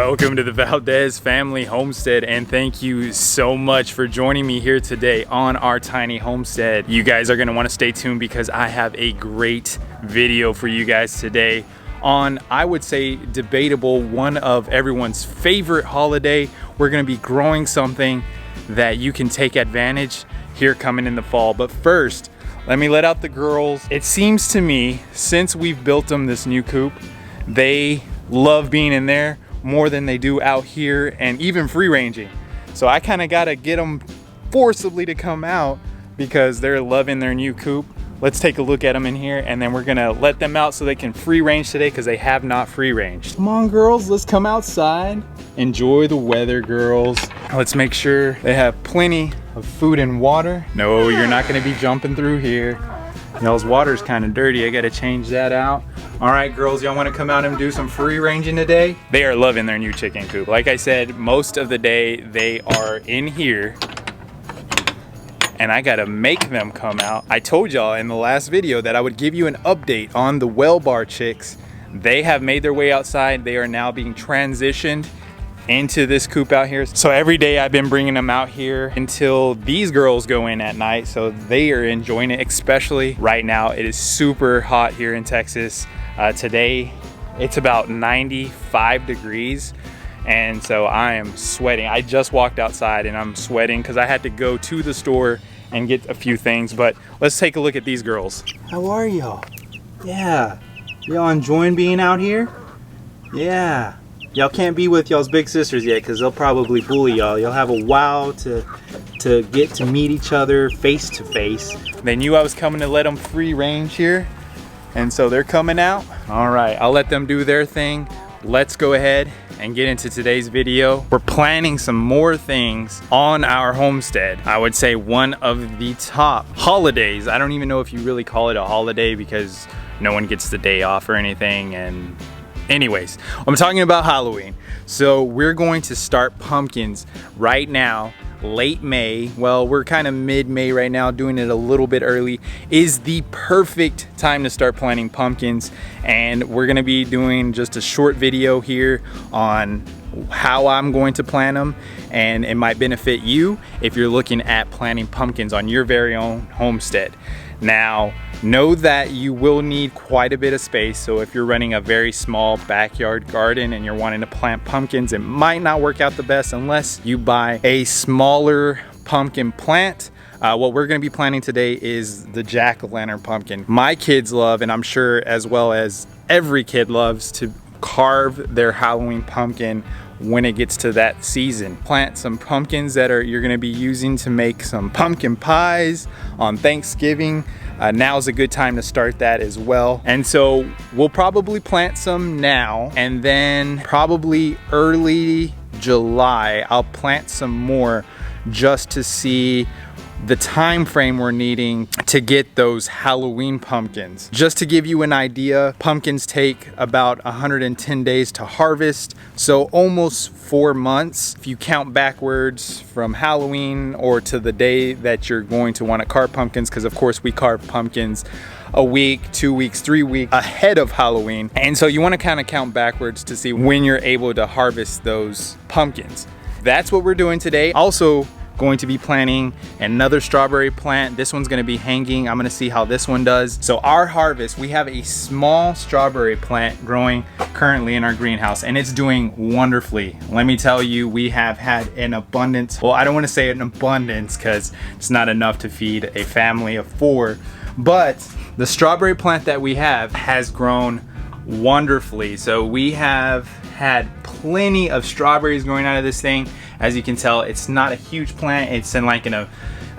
Welcome to the Valdez family homestead, and thank you so much for joining me here today on our tiny homestead. You guys are going to want to stay tuned because I have a great video for you guys today on, I would say, debatable, one of everyone's favorite holiday. We're going to be growing something that you can take advantage here coming in the fall. But first, let me let out the girls. It seems to me, since we've built them this new coop, they love being in there more than they do out here and even free ranging. So I kind of got to get them forcibly to come out because they're loving their new coop. Let's take a look at them in here, and then we're gonna let them out so they can free range today because they have not free ranged. Come on girls, let's come outside. Enjoy the weather, girls. Let's make sure they have plenty of food and water. No, you're not gonna be jumping through here. Y'all's water's kind of dirty. I gotta change that out. All right, girls, y'all wanna come out and do some free ranging today? They are loving their new chicken coop. Like I said, most of the day they are in here, and I gotta make them come out. I told y'all in the last video that I would give you an update on the well bar chicks. They have made their way outside. They are now being transitioned into this coop out here. So every day I've been bringing them out here until these girls go in at night. So they are enjoying it, especially right now. It is super hot here in Texas. Today it's about 95 degrees. And so I am sweating. I just walked outside and I'm sweating because I had to go to the store and get a few things. But let's take a look at these girls. How are y'all? Yeah. Y'all enjoying being out here? Yeah. Y'all can't be with y'all's big sisters yet because they'll probably bully y'all. You'll have a while to get to meet each other face to face. They knew I was coming to let them free range here, and so they're coming out. All right, I'll let them do their thing. Let's go ahead and get into today's video. We're planning some more things on our homestead. I would say one of the top holidays. I don't even know if you really call it a holiday because no one gets the day off or anything. And anyways, I'm talking about Halloween. So we're going to start pumpkins right now. Late May, well, we're kind of mid-May right now, doing it a little bit early, is the perfect time to start planting pumpkins. And we're gonna be doing just a short video here on how I'm going to plant them, and it might benefit you if you're looking at planting pumpkins on your very own homestead. Now, know that you will need quite a bit of space. So if you're running a very small backyard garden and you're wanting to plant pumpkins, it might not work out the best unless you buy a smaller pumpkin plant. What we're gonna be planting today is the jack-o'-lantern pumpkin. My kids love, and I'm sure as well as every kid loves, to carve their Halloween pumpkin when it gets to that season. Plant some pumpkins that you're gonna be using to make some pumpkin pies on Thanksgiving. Now's a good time to start that as well. And so we'll probably plant some now, and then probably early July, I'll plant some more just to see the time frame we're needing to get those Halloween pumpkins. Just to give you an idea, pumpkins take about 110 days to harvest, so almost 4 months if you count backwards from Halloween or to the day that you're going to want to carve pumpkins, because of course we carve pumpkins a week, 2 weeks, 3 weeks ahead of Halloween. And so you want to kind of count backwards to see when you're able to harvest those pumpkins. That's what we're doing today. Also, going to be planting another strawberry plant. This one's gonna be hanging. I'm gonna see how this one does. So our harvest, we have a small strawberry plant growing currently in our greenhouse, and it's doing wonderfully. Let me tell you, we have had an abundance. Well, I don't wanna say an abundance because it's not enough to feed a family of 4, but the strawberry plant that we have has grown wonderfully. So we have had plenty of strawberries growing out of this thing. As you can tell, it's not a huge plant. It's in like a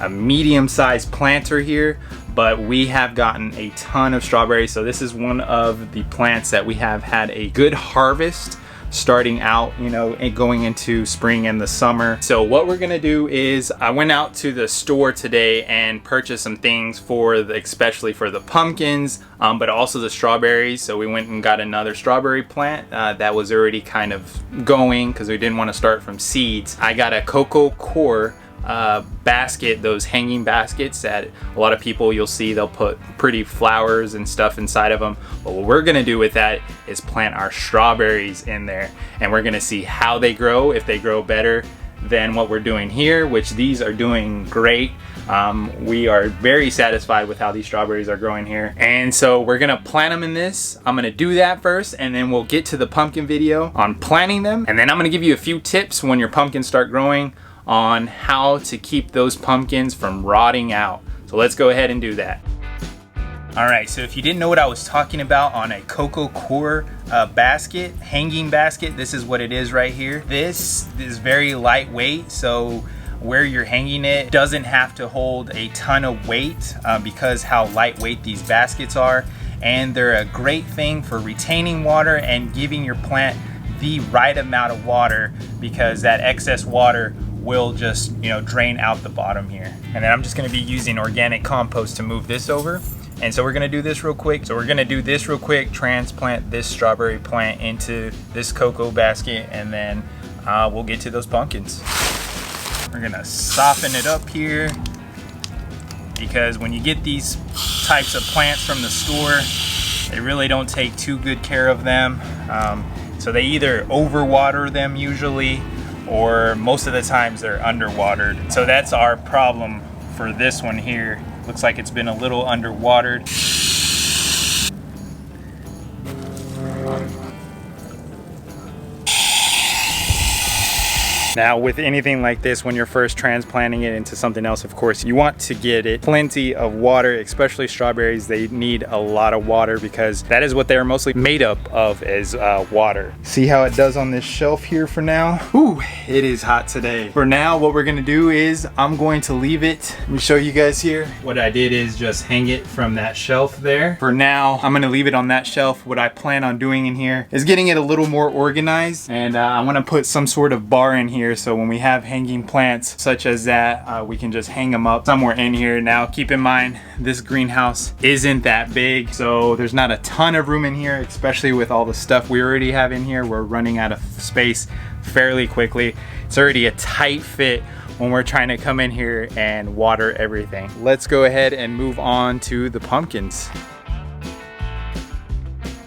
medium-sized planter here, but we have gotten a ton of strawberries. So this is one of the plants that we have had a good harvest starting out, you know, and going into spring and the summer. So what we're gonna do is, I went out to the store today and purchased some things for especially for the pumpkins, but also the strawberries. So we went and got another strawberry plant that was already kind of going because we didn't want to start from seeds. I got a cocoa core basket, those hanging baskets that a lot of people you'll see, they'll put pretty flowers and stuff inside of them. But what we're gonna do with that is plant our strawberries in there, and we're gonna see how they grow, if they grow better than what we're doing here, which these are doing great. We are very satisfied with how these strawberries are growing here. And so we're gonna plant them in this. I'm gonna do that first, and then we'll get to the pumpkin video on planting them. And then I'm gonna give you a few tips when your pumpkins start growing on how to keep those pumpkins from rotting out. So let's go ahead and do that. All right, so if you didn't know what I was talking about on a coco coir basket, hanging basket, this is what it is right here. This is very lightweight, so where you're hanging it doesn't have to hold a ton of weight because how lightweight these baskets are. And they're a great thing for retaining water and giving your plant the right amount of water, because that excess water will just, you know, drain out the bottom here. And then I'm just gonna be using organic compost to move this over. And so we're gonna do this real quick. Transplant this strawberry plant into this cocoa basket, and then we'll get to those pumpkins. We're gonna soften it up here, because when you get these types of plants from the store, they really don't take too good care of them. So they either overwater them usually, or most of the times they're underwatered. So that's our problem for this one here. Looks like it's been a little underwatered. Now with anything like this, when you're first transplanting it into something else, of course, you want to get it plenty of water, especially strawberries. They need a lot of water because that is what they're mostly made up of, is water. See how it does on this shelf here for now? Whew, it is hot today. For now, what we're gonna do is I'm going to leave it. Let me show you guys here. What I did is just hang it from that shelf there. For now, I'm gonna leave it on that shelf. What I plan on doing in here is getting it a little more organized, and I wanna put some sort of bar in here, so when we have hanging plants such as that, we can just hang them up somewhere in here. Now keep in mind, this greenhouse isn't that big, so there's not a ton of room in here, especially with all the stuff we already have in here. We're running out of space fairly quickly. It's already a tight fit when we're trying to come in here and water everything. Let's go ahead and move on to the pumpkins.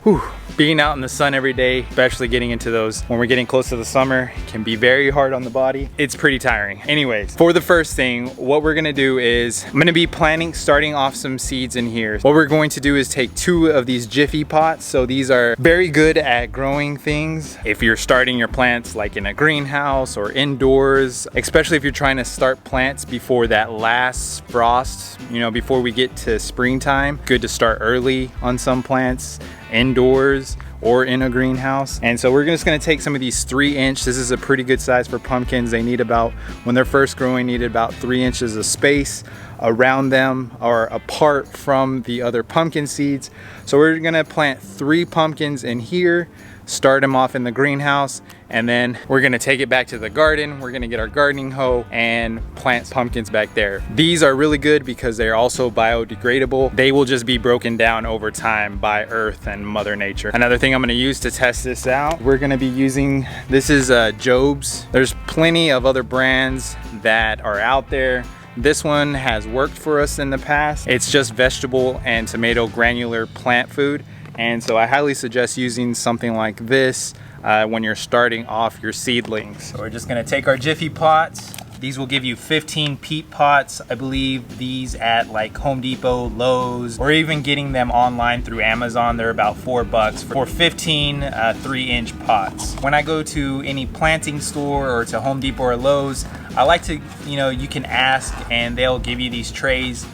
Whew. Being out in the sun every day, especially getting into those when we're getting close to the summer, can be very hard on the body. It's pretty tiring. Anyways, for the first thing, what we're gonna do is I'm gonna be starting off some seeds in here. What we're going to do is take 2 of these Jiffy pots. So these are very good at growing things. If you're starting your plants like in a greenhouse or indoors, especially if you're trying to start plants before that last frost, you know, before we get to springtime, good to start early on some plants, indoors or in a greenhouse. And so we're just gonna take some of these 3-inch, this is a pretty good size for pumpkins. They need about, when they're first growing, need about 3 inches of space around them or apart from the other pumpkin seeds. So we're gonna plant 3 pumpkins in here, start them off in the greenhouse, and then we're gonna take it back to the garden. We're gonna get our gardening hoe and plant pumpkins back there. These are really good because they're also biodegradable. They will just be broken down over time by earth and Mother Nature. Another thing I'm gonna use to test this out, we're gonna be using, this is Job's. There's plenty of other brands that are out there. This one has worked for us in the past. It's just vegetable and tomato granular plant food. And so I highly suggest using something like this when you're starting off your seedlings. So we're just gonna take our Jiffy pots. These will give you 15 peat pots. I believe these at like Home Depot, Lowe's, or even getting them online through Amazon. They're about $4 for 15 3-inch pots. When I go to any planting store or to Home Depot or Lowe's, I like to, you know, you can ask and they'll give you these trays.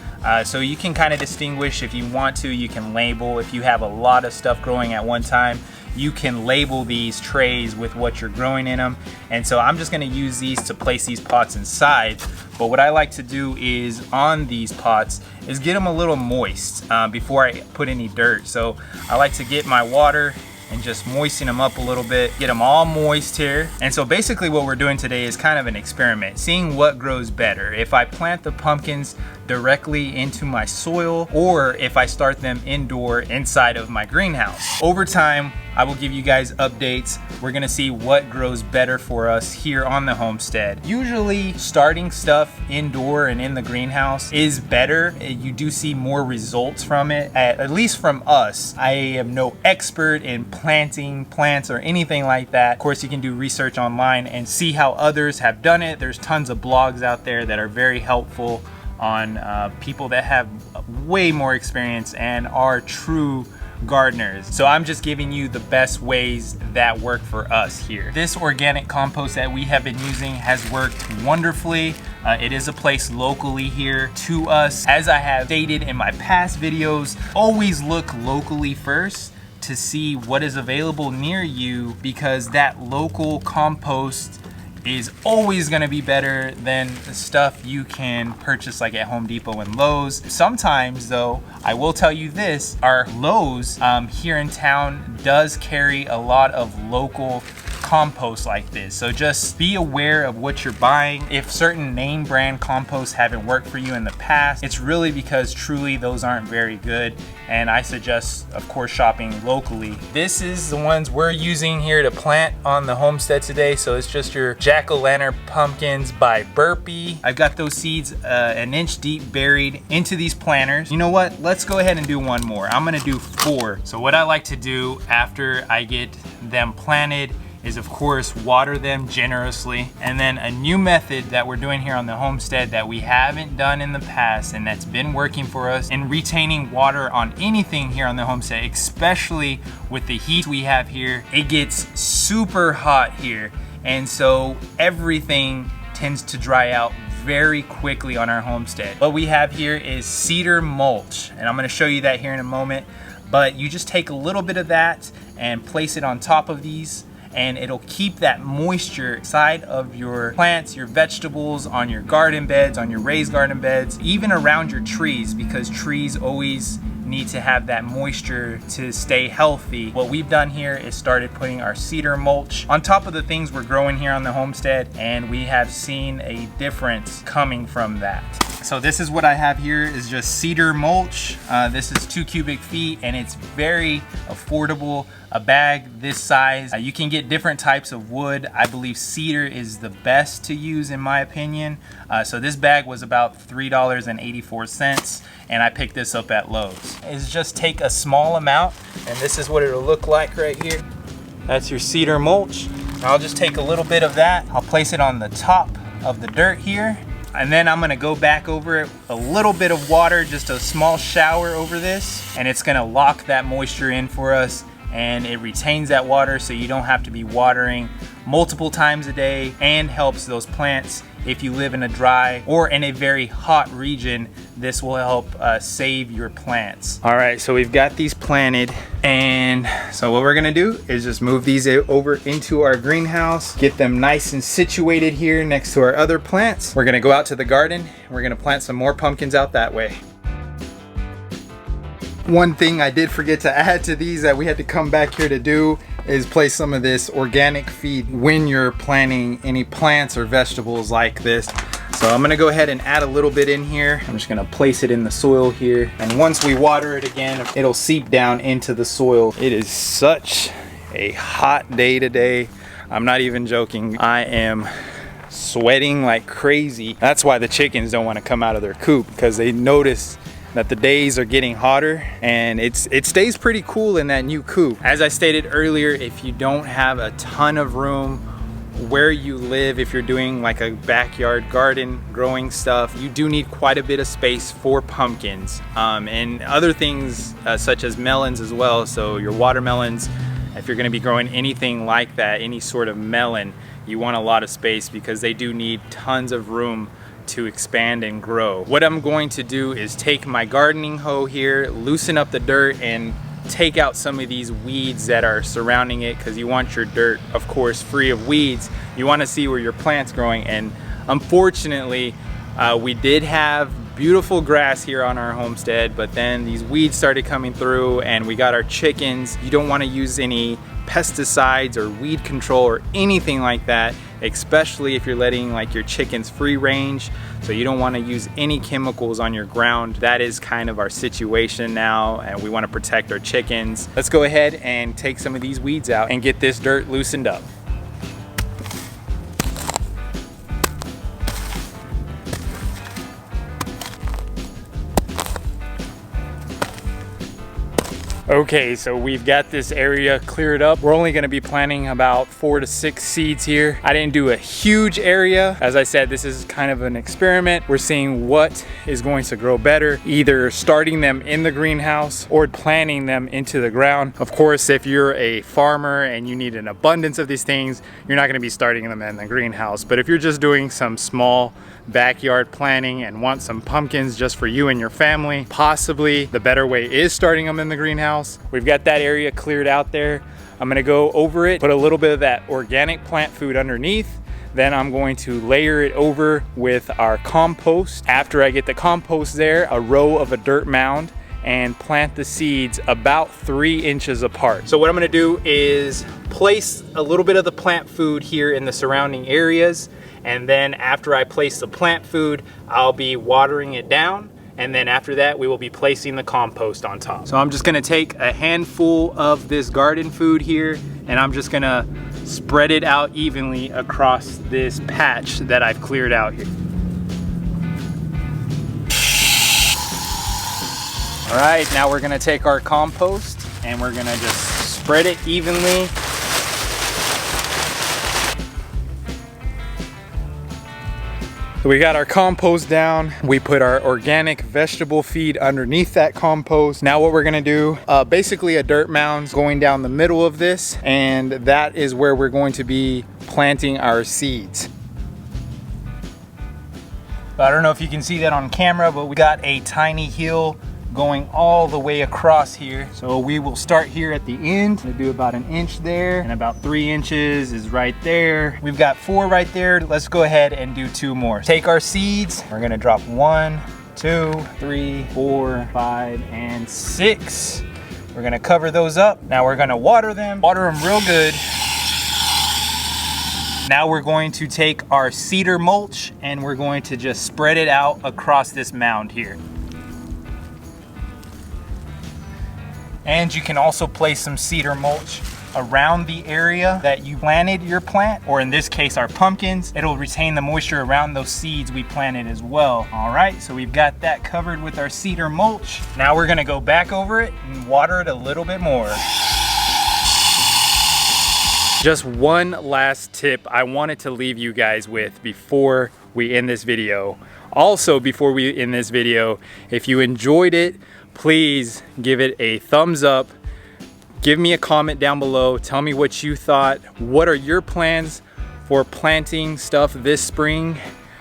So you can kind of distinguish if you want to, you can label. If you have a lot of stuff growing at one time, you can label these trays with what you're growing in them. And so I'm just gonna use these to place these pots inside. But what I like to do is on these pots is get them a little moist before I put any dirt. So I like to get my water and just moisten them up a little bit, get them all moist here. And so basically what we're doing today is kind of an experiment, seeing what grows better. If I plant the pumpkins directly into my soil, or if I start them indoor inside of my greenhouse. Over time, I will give you guys updates. We're gonna see what grows better for us here on the homestead. Usually starting stuff indoor and in the greenhouse is better. You do see more results from it, at least from us. I am no expert in planting plants or anything like that. Of course, you can do research online and see how others have done it. There's tons of blogs out there that are very helpful on people that have way more experience and are true gardeners. So I'm just giving you the best ways that work for us here. This organic compost that we have been using has worked wonderfully. It is a place locally here to us. As I have stated in my past videos, always look locally first to see what is available near you, because that local compost is always gonna be better than the stuff you can purchase like at Home Depot and Lowe's. Sometimes though, I will tell you this, our Lowe's here in town does carry a lot of local compost like this. So just be aware of what you're buying. If certain name brand composts haven't worked for you in the past, it's really because truly those aren't very good. And I suggest, of course, shopping locally. This is the ones we're using here to plant on the homestead today. So it's just your jack-o'-lantern pumpkins by Burpee. I've got those seeds an inch deep buried into these planters. You know what? Let's go ahead and do one more. I'm gonna do 4. So what I like to do after I get them planted is of course water them generously. And then a new method that we're doing here on the homestead that we haven't done in the past and that's been working for us in retaining water on anything here on the homestead, especially with the heat we have here. It gets super hot here, and so everything tends to dry out very quickly on our homestead. What we have here is cedar mulch, and I'm gonna show you that here in a moment. But you just take a little bit of that and place it on top of these, and it'll keep that moisture inside of your plants, your vegetables, on your garden beds, on your raised garden beds, even around your trees, because trees always need to have that moisture to stay healthy. What we've done here is started putting our cedar mulch on top of the things we're growing here on the homestead, and we have seen a difference coming from that. So this is what I have here is just cedar mulch. This is 2 cubic feet and it's very affordable. A bag this size. You can get different types of wood. I believe cedar is the best to use in my opinion. So this bag was about $3.84 and I picked this up at Lowe's. Is just take a small amount, and this is what it'll look like right here. That's your cedar mulch. I'll just take a little bit of that. I'll place it on the top of the dirt here. And then I'm gonna go back over it, a little bit of water, just a small shower over this, and it's gonna lock that moisture in for us, and it retains that water so you don't have to be watering multiple times a day, and helps those plants if you live in a dry or in a very hot region. This will help save your plants. All right, so we've got these planted, and so what we're gonna do is just move these over into our greenhouse, get them nice and situated here next to our other plants. We're gonna go out to the garden, we're gonna plant some more pumpkins out that way. One thing I did forget to add to these that we had to come back here to do is place some of this organic feed when you're planting any plants or vegetables like this. So I'm gonna go ahead and add a little bit in here. I'm just gonna place it in the soil here. And once we water it again, it'll seep down into the soil. It is such a hot day today. I'm not even joking. I am sweating like crazy. That's why the chickens don't wanna come out of their coop, because they notice that the days are getting hotter and it stays pretty cool in that new coop. As I stated earlier, if you don't have a ton of room where you live, if you're doing like a backyard garden growing stuff, you do need quite a bit of space for pumpkins and other things such as melons as well. So your watermelons, if you're gonna be growing anything like that, any sort of melon, you want a lot of space because they do need tons of room to expand and grow. What I'm going to do is take my gardening hoe here, loosen up the dirt, and take out some of these weeds that are surrounding it, because you want your dirt, of course, free of weeds. You want to see where your plant's growing, and unfortunately we did have beautiful grass here on our homestead, but then these weeds started coming through and we got our chickens. You don't want to use any pesticides or weed control or anything like that, especially if you're letting like your chickens free range. So you don't want to use any chemicals on your ground. That is kind of our situation now, and we want to protect our chickens. Let's go ahead and take some of these weeds out and get this dirt loosened up. Okay, so we've got this area cleared up. We're only gonna be planting about 4 to 6 seeds here. I didn't do a huge area. As I said, this is kind of an experiment. We're seeing what is going to grow better, either starting them in the greenhouse or planting them into the ground. Of course, if you're a farmer and you need an abundance of these things, you're not gonna be starting them in the greenhouse. But if you're just doing some small backyard planting and want some pumpkins just for you and your family, possibly the better way is starting them in the greenhouse. We've got that area cleared out there. I'm gonna go over it, put a little bit of that organic plant food underneath. Then I'm going to layer it over with our compost. After I get the compost there, a row of a dirt mound, and plant the seeds about 3 inches apart. So what I'm gonna do is place a little bit of the plant food here in the surrounding areas, and then after I place the plant food, I'll be watering it down, and then after that we will be placing the compost on top. So I'm just gonna take a handful of this garden food here, and I'm just gonna spread it out evenly across this patch that I've cleared out here. All right, now we're gonna take our compost and we're gonna just spread it evenly. So we got our compost down. We put our organic vegetable feed underneath that compost. Now what we're gonna do, basically a dirt mound going down the middle of this, and that is where we're going to be planting our seeds. I don't know if you can see that on camera, but we got a tiny hill going all the way across here. So we will start here at the end. We'll do about 1 inch there, and about 3 inches is right there. We've got 4 right there. Let's go ahead and do 2 more. Take our seeds. We're gonna drop 1, 2, 3, 4, 5, and 6. We're gonna cover those up. Now we're gonna water them real good. Now we're going to take our cedar mulch and we're going to just spread it out across this mound here. And you can also place some cedar mulch around the area that you planted your plant, or in this case, our pumpkins. It'll retain the moisture around those seeds we planted as well. All right, so we've got that covered with our cedar mulch. Now we're gonna go back over it and water it a little bit more. Just one last tip I wanted to leave you guys with before we end this video. Also, before we end this video, if you enjoyed it, please give it a thumbs up. Give me a comment down below. Tell me what you thought. What are your plans for planting stuff this spring?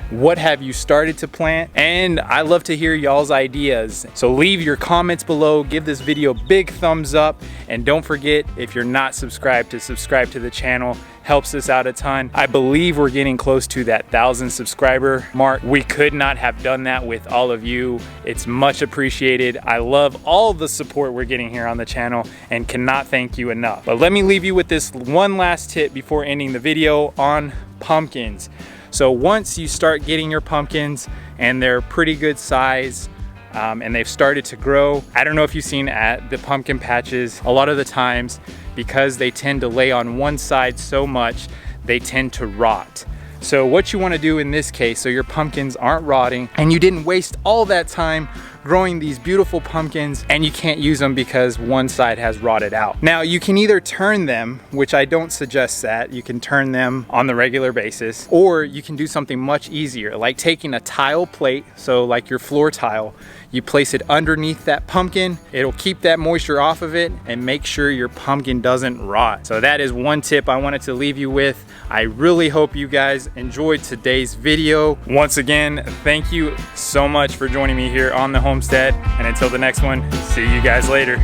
What have you started to plant? And I love to hear y'all's ideas. So leave your comments below, give this video a big thumbs up, and don't forget, if you're not subscribed, to subscribe to the channel. Helps us out a ton. I believe we're getting close to that 1,000 subscriber mark. We could not have done that with all of you. It's much appreciated. I love all the support we're getting here on the channel and cannot thank you enough. But let me leave you with this one last tip before ending the video on pumpkins. So once you start getting your pumpkins and they're pretty good size, and they've started to grow, I don't know if you've seen at the pumpkin patches, a lot of the times, because they tend to lay on one side so much, they tend to rot. So what you want to do in this case, so your pumpkins aren't rotting and you didn't waste all that time growing these beautiful pumpkins and you can't use them because one side has rotted out. Now you can either turn them, which I don't suggest that, you can turn them on the regular basis, or you can do something much easier, like taking a tile plate, so like your floor tile, you place it underneath that pumpkin, it'll keep that moisture off of it and make sure your pumpkin doesn't rot. So that is one tip I wanted to leave you with. I really hope you guys enjoyed today's video. Once again, thank you so much for joining me here on the homestead, and until the next one, see you guys later.